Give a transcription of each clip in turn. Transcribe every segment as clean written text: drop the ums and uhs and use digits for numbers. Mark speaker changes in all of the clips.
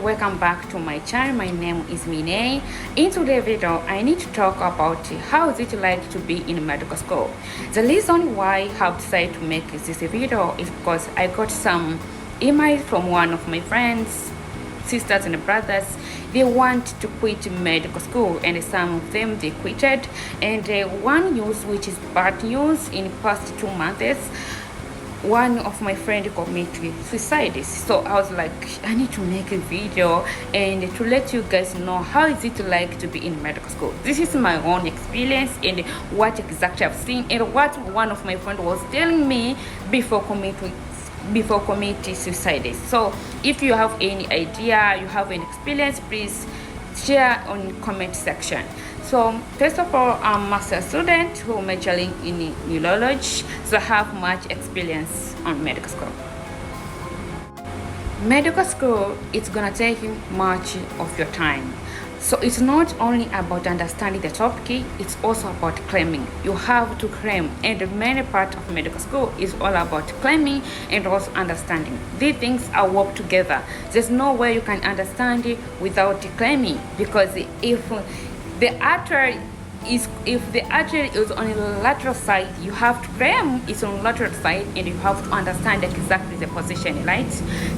Speaker 1: welcome back to my channel. My name is Mine. In today's video, I need to talk about how is it like to be in medical school. The reason why I have decided to make this video is because I got some email from one of my friends, sisters and brothers. They want to quit medical school, and some of them they quitted. And one news which is bad news, in past 2 months one of my friends committed suicide. So I was like, I need to make a video and to let you guys know how is it like to be in medical school. This is my own experience and what exactly I've seen and what one of my friends was telling me before committing suicide. So if you have any idea, you have any experience, please share on comment section. So first of all, I'm a master student who majoring in neurology, so I have much experience on medical school. Medical school is gonna take much of your time. So it's not only about understanding the topic, it's also about claiming. You have to claim, and the main part of medical school is all about claiming and also understanding. These things are work together. There's no way you can understand it without claiming, because if the artery is on the lateral side, you have to claim it's on the lateral side, and you have to understand exactly the position, right?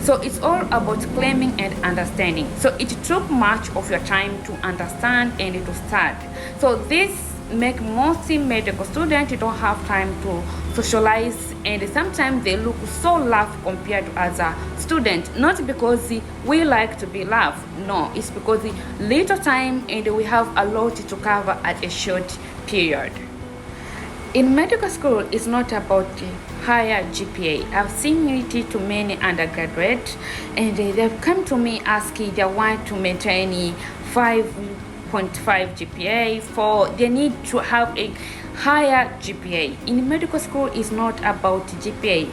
Speaker 1: So it's all about claiming and understanding. So it took much of your time to understand and to start. So this make most medical students don't have time to socialize, and sometimes they look so loved compared to other students, not because we like to be loved, no, it's because little time and we have a lot to cover at a short period. In medical school, it's not about higher GPA. I've seen it to many undergraduates, and they've come to me asking they want to maintain 5.5 GPA, for they need to have a higher GPA. In medical school, is not about GPA,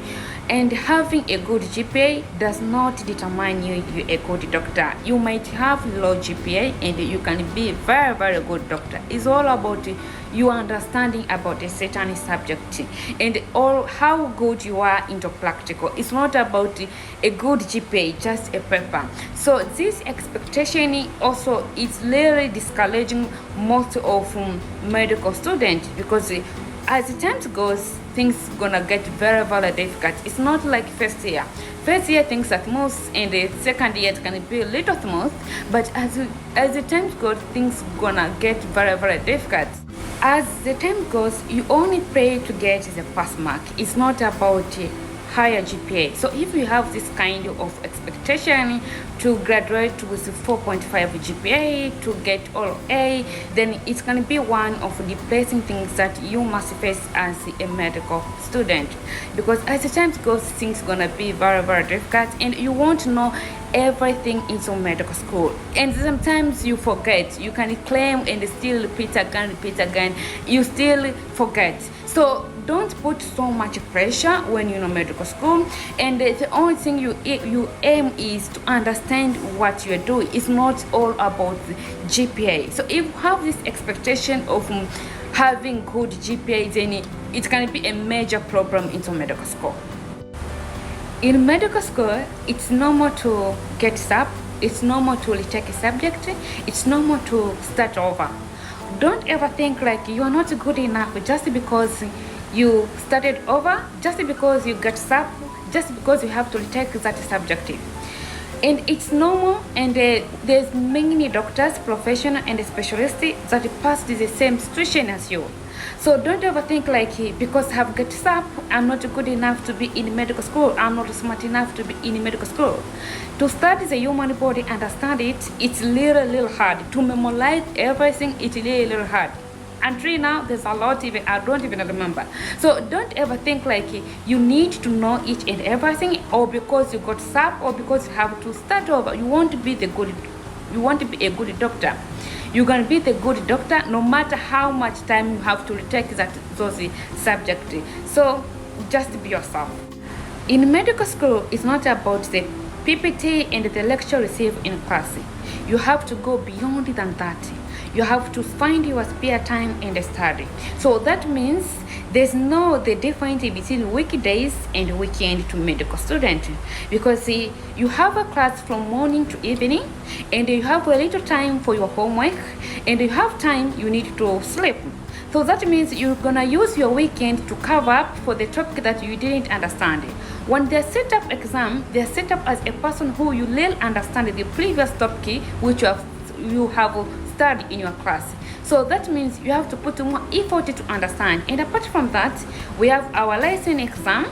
Speaker 1: and having a good GPA does not determine you're a good doctor. You might have low GPA and you can be very good doctor. It's all about your understanding about a certain subject and all how good you are into practical. It's not about a good GPA, just a paper. So this expectation also is really discouraging most of medical students, because as the time goes, things gonna get very difficult. It's not like first year things are smooth, and the second year it can be a little smooth, but as the time goes, things gonna get very difficult. As the time goes, you only pray to get the pass mark. It's not about higher GPA. So if you have this kind of expectation to graduate with 4.5 GPA to get all A, then it's going to be one of the depressing things that you must face as a medical student, because as the time goes, things gonna be very difficult, and you won't know everything into medical school, and sometimes you forget. You can claim and still repeat again, you still forget. So don't put so much pressure when you're in medical school, and the only thing you aim is to understand what you're doing. It's not all about the GPA. So if you have this expectation of having good GPA, then it can be a major problem into medical school. In medical school, it's normal to get up, it's normal to retake a subject, it's normal to start over. Don't ever think like you are not good enough just because you started over, just because you get up, just because you have to retake that subject. And it's normal, and there's many doctors, professional and specialists that passed the same situation as you. So don't ever think like, because I have got up, I'm not good enough to be in medical school, I'm not smart enough to be in medical school. To study the human body, understand it, it's little hard. To memorize everything, it's little hard. Until now, there's a lot even I don't even remember. So don't ever think like you need to know each and everything, or because you got up, or because you have to start over. You want to be a good doctor. You're gonna be the good doctor no matter how much time you have to retake those subjects. So just be yourself. In medical school, it's not about the PPT and the lecture received in class. You have to go beyond than that. You have to find your spare time and study. So that means there's no the difference between weekdays and weekend to medical student, because you have a class from morning to evening, and you have a little time for your homework, and you have time you need to sleep. So that means you're gonna use your weekend to cover up for the topic that you didn't understand. When they're set up exam, they're set up as a person who you really understand the previous topic which you have studied in your class. So that means you have to put more effort to understand. And apart from that, we have our license exam,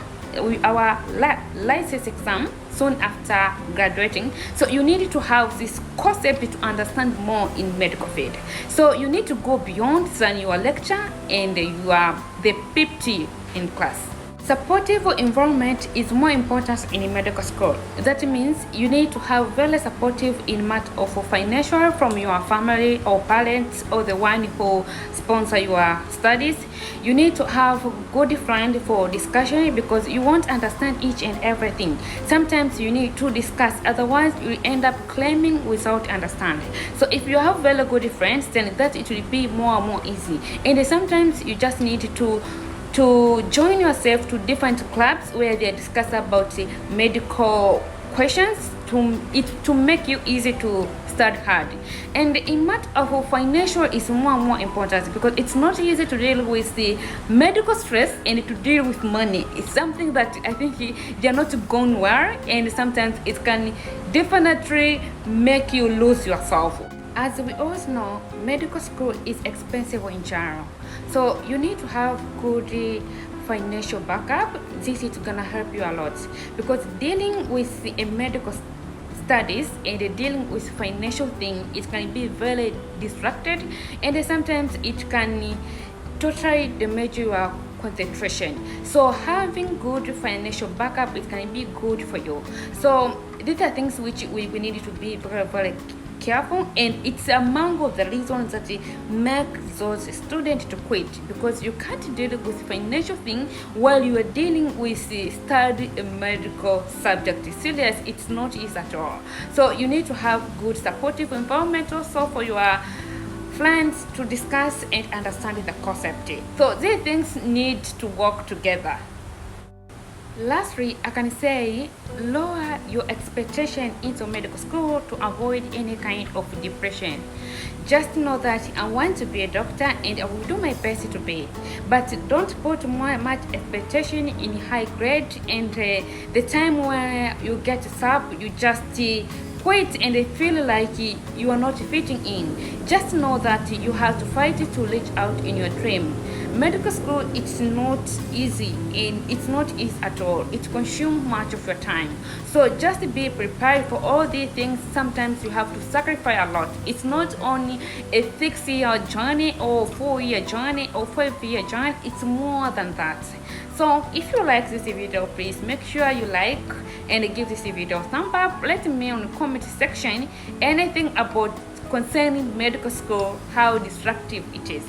Speaker 1: license exam soon after graduating. So you need to have this concept to understand more in medical field. So you need to go beyond than your lecture and you are the 50 in class. Supportive environment is more important in medical school. That means you need to have very supportive in matter of financial from your family or parents or the one who sponsor your studies. You need to have good friend for discussion, because you won't understand each and everything. Sometimes you need to discuss, otherwise you end up claiming without understanding. So if you have very good friends, then that it will be more and more easy. And sometimes you just need to join yourself to different clubs where they discuss about medical questions to make you easy to study hard. And in matter of financial is more and more important, because it's not easy to deal with the medical stress and to deal with money. It's something that I think they are not gone well, and sometimes it can definitely make you lose yourself. As we always know, medical school is expensive in general. So you need to have good financial backup. This is gonna help you a lot, because dealing with a medical studies and dealing with financial thing, it can be very distracted, and sometimes it can totally damage your concentration. So having good financial backup, it can be good for you. So these are things which we need to be very, very careful, and it's among of the reasons that make those students to quit, because you can't deal with financial thing while you are dealing with the study a medical subject. Serious, it's not easy at all. So you need to have good supportive environment also for your friends to discuss and understand the concept. So these things need to work together. Lastly, I can say lower your expectation into medical school to avoid any kind of depression. Just know that I want to be a doctor and I will do my best to be, but don't put much expectation in high grade, and the time where you get sub, you just quit and feel like you are not fitting in. Just know that you have to fight to reach out in your dream. Medical school, it's not easy, and it's not easy at all. It consumes much of your time. So just be prepared for all these things. Sometimes you have to sacrifice a lot. It's not only a 6-year journey or 4-year journey or 5-year journey. It's more than that. So if you like this video, please make sure you like and give this video a thumb up. Let me know in the comment section anything about concerning medical school, how destructive it is.